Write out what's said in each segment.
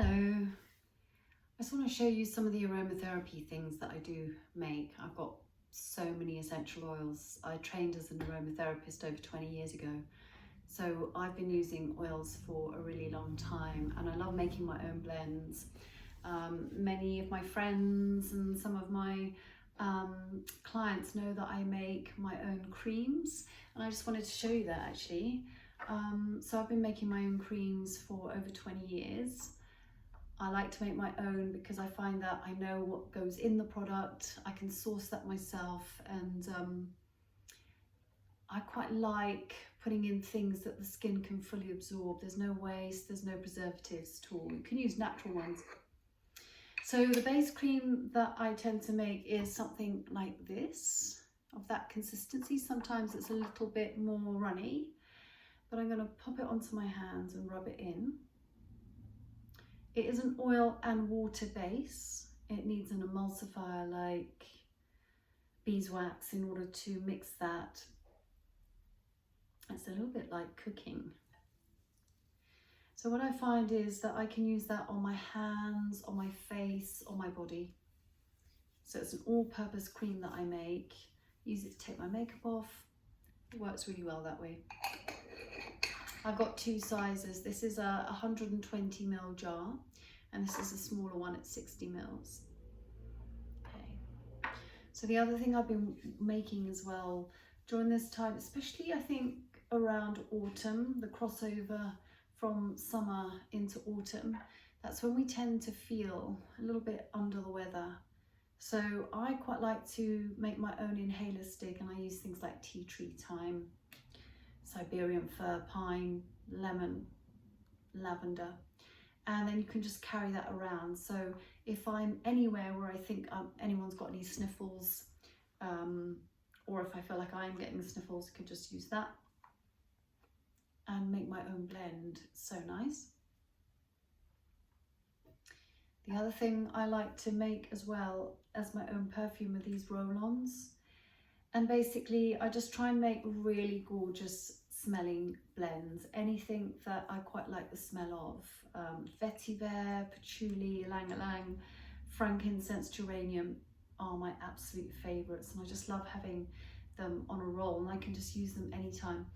Hello, I just want to show you some of the aromatherapy things that I do make. I've got so many essential oils. I trained as an aromatherapist over 20 years ago. So I've been using oils for a really long time and I love making my own blends. Many of my friends and some of my clients know that I make my own creams, and I just wanted to show you that actually. So I've been making my own creams for over 20 years. I like to make my own because I find that I know what goes in the product, I can source that myself, and I quite like putting in things that the skin can fully absorb. There's no waste, there's no preservatives at all. You can use natural ones. So the base cream that I tend to make is something like this, of that consistency. Sometimes it's a little bit more runny, but I'm going to pop it onto my hands and rub it in. It is an oil and water base. It needs an emulsifier like beeswax in order to mix that. It's a little bit like cooking. So what I find is that I can use that on my hands, on my face, on my body. So it's an all-purpose cream that I make. Use it to take my makeup off. It works really well that way. I've got two sizes. This is a 120 ml jar, and this is a smaller one at 60 mils. Okay. So the other thing I've been making as well during this time, especially I think around autumn, the crossover from summer into autumn, that's when we tend to feel a little bit under the weather. So I quite like to make my own inhaler stick, and I use things like tea tree thyme, Siberian fir, pine, lemon, lavender, and then you can just carry that around. So if I'm anywhere where I think anyone's got any sniffles, or if I feel like I'm getting sniffles, I can just use that and make my own blend. So nice. The other thing I like to make as well as my own perfume are these roll-ons. And basically, I just try and make really gorgeous smelling blends. Anything that I quite like the smell of. Vetiver, patchouli, ylang-ylang, frankincense, geranium are my absolute favourites. And I just love having them on a roll, and I can just use them anytime.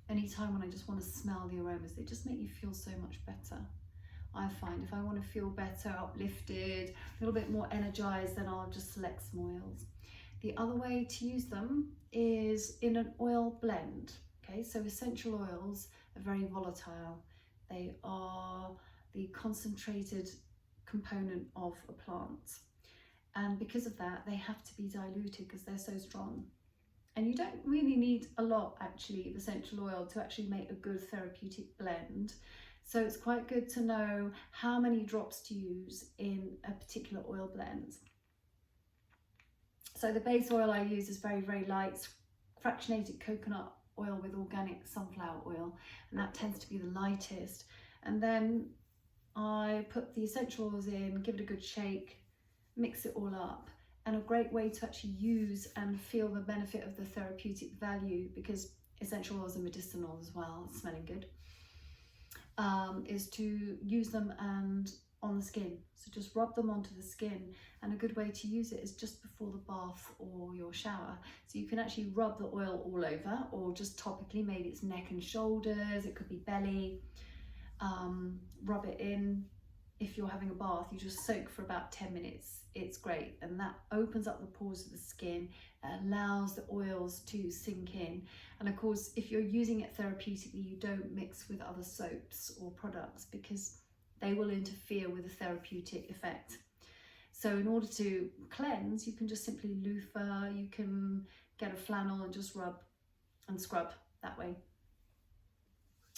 Anytime when I just want to smell the aromas, they just make you feel so much better. I find if I want to feel better, uplifted, a little bit more energized, then I'll just select some oils. The other way to use them is in an oil blend. Okay, so essential oils are very volatile. They are the concentrated component of a plant. And because of that, they have to be diluted because they're so strong. And you don't really need a lot actually of essential oil to actually make a good therapeutic blend. So it's quite good to know how many drops to use in a particular oil blend. So the base oil I use is very, very light, fractionated coconut oil with organic sunflower oil, and that tends to be the lightest. And then I put the essential oils in, give it a good shake, mix it all up. And a great way to actually use and feel the benefit of the therapeutic value, because essential oils are medicinal as well, smelling good, is to use them and on the skin. So just rub them onto the skin, and a good way to use it is just before the bath or your shower. So you can actually rub the oil all over, or just topically, maybe it's neck and shoulders, it could be belly. Rub it in. If you're having a bath, you just soak for about 10 minutes. It's great, and that opens up the pores of the skin. It allows the oils to sink in. And of course, if you're using it therapeutically, you don't mix with other soaps or products because they will interfere with the therapeutic effect. So in order to cleanse, you can just simply loofah, you can get a flannel and just rub and scrub that way.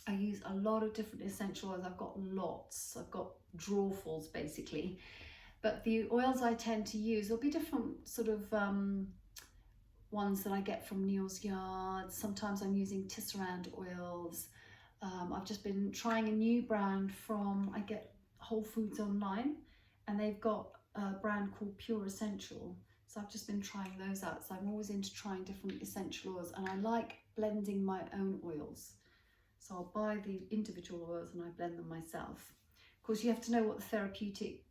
I use a lot of different essential oils. I've got lots. I've got drawerfuls basically. But the oils I tend to use will be different sort of ones that I get from Neal's Yard. Sometimes I'm using Tisserand oils. I've just been trying a new brand from, I get Whole Foods online, and they've got a brand called Pure Essential. So I've just been trying those out. So I'm always into trying different essential oils, and I like blending my own oils. So I'll buy the individual oils and I blend them myself. Of course, you have to know what the therapeutic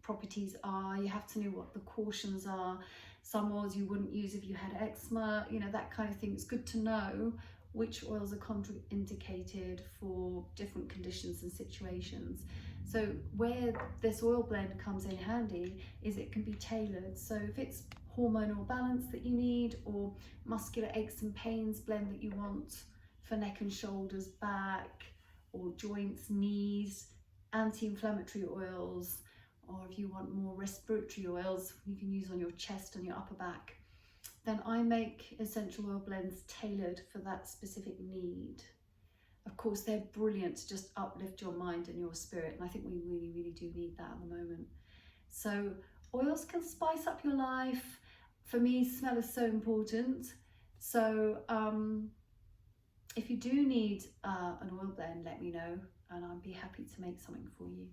properties are, you have to know what the cautions are. Some oils you wouldn't use if you had eczema, you know, that kind of thing. It's good to know which oils are contraindicated for different conditions and situations. So where this oil blend comes in handy is it can be tailored. So if it's hormonal balance that you need, or muscular aches and pains blend that you want for neck and shoulders, back, or joints, knees, anti-inflammatory oils, or if you want more respiratory oils you can use on your chest and your upper back, then I make essential oil blends tailored for that specific need. Of course, they're brilliant to just uplift your mind and your spirit, and I think we really, really do need that at the moment. So oils can spice up your life. For me, smell is so important. So if you do need an oil blend, let me know and I'd be happy to make something for you.